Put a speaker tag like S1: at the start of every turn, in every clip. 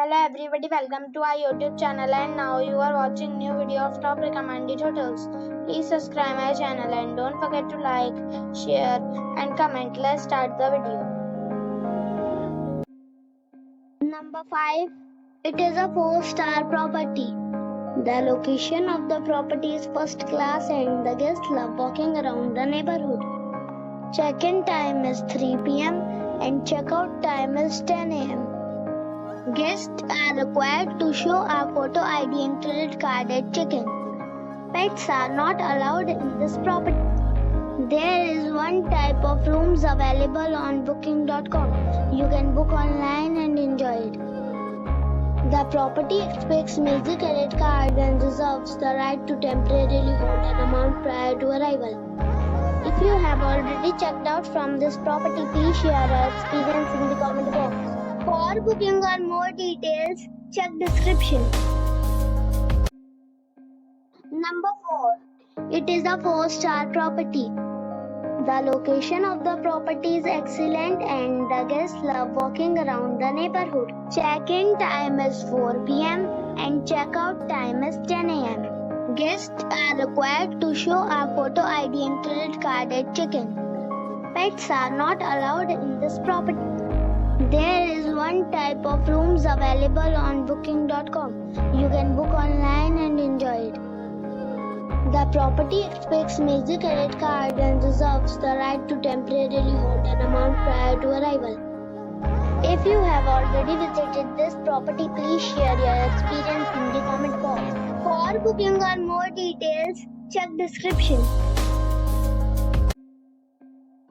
S1: Hello everybody, welcome to our YouTube channel, and now you are watching new video of top recommended hotels. Please subscribe my channel and don't forget to like, share and comment. Let's start the video.
S2: Number 5. It is a 4-star property. The location of the property is first class and the guests love walking around the neighborhood. Check-in time is 3 p.m. and check-out time is 10 a.m. Guests are required to show a photo ID and credit card at check-in. Pets are not allowed in this property. There is one type of rooms available on booking.com. You can book online and enjoy it. The property expects major credit card and reserves the right to temporarily hold an amount prior to arrival. If you have already checked out from this property, please share your experience in the comment box. For booking or more details, check description. Number 4. It is a 4-star property. The location of the property is excellent and the guests love walking around the neighborhood. Check-in time is 4 p.m. and check-out time is 10 a.m. Guests are required to show a photo ID and credit card at check-in. Pets are not allowed in this property. There is one type of rooms available on booking.com. You can book online and enjoy it. The property expects major credit card and reserves the right to temporarily hold an amount prior to arrival. If you have already visited this property, please share your experience in the comment box. For booking or more details, check description.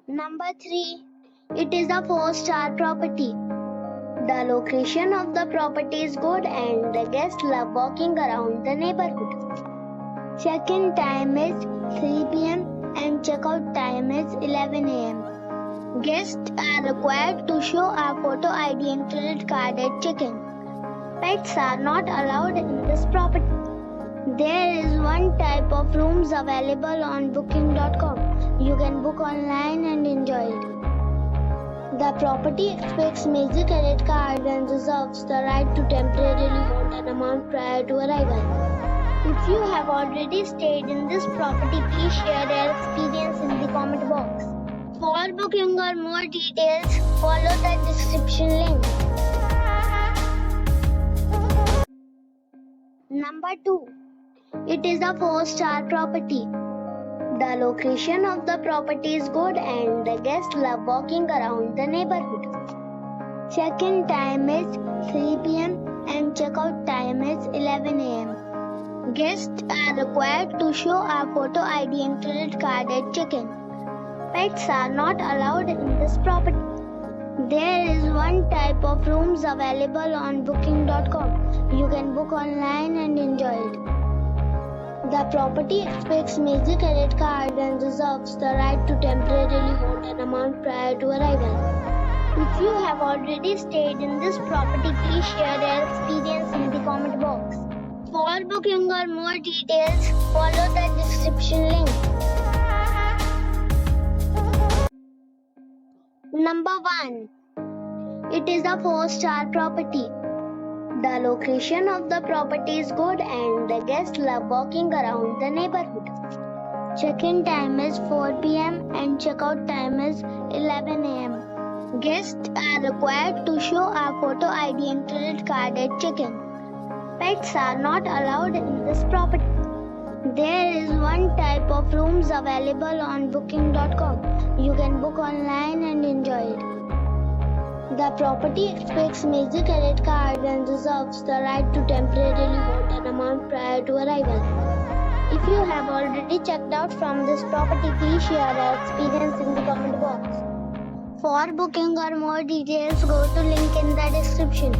S2: Number 3. It is a 4-star property. The location of the property is good and the guests love walking around the neighborhood. Check-in time is 3 p.m. and check-out time is 11 a.m. Guests are required to show a photo ID and credit card at check-in. Pets are not allowed in this property. There is one type of rooms available on booking.com. You can book online and enjoy it. The property expects major credit card and reserves the right to temporarily hold an amount prior to arrival. If you have already stayed in this property, please share your experience in the comment box. For booking or more details, follow the description link. Number 2. It is a 4-star property. The location of the property is good and the guests love walking around the neighborhood. Check-in time is 3 p.m. and check-out time is 11 a.m. Guests are required to show a photo ID and credit card at check-in. Pets are not allowed in this property. There is one type of rooms available on booking.com. You can book online and enjoy it. The property expects major credit card and reserves the right to temporarily hold an amount prior to arrival. If you have already stayed in this property, please share your experience in the comment box. For booking or more details, follow the description link. Number 1. It is a 4-star property. The location of the property is good and the guests love walking around the neighborhood. Check-in time is 4 p.m. and check-out time is 11 a.m. Guests are required to show a photo ID and credit card at check-in. Pets are not allowed in this property. There is one type of rooms available on booking.com. You can book online and enjoy it. The property expects major credit card and reserves the right to temporarily hold an amount prior to arrival. If you have already checked out from this property, please share your experience in the comment box. For booking or more details, go to link in the description.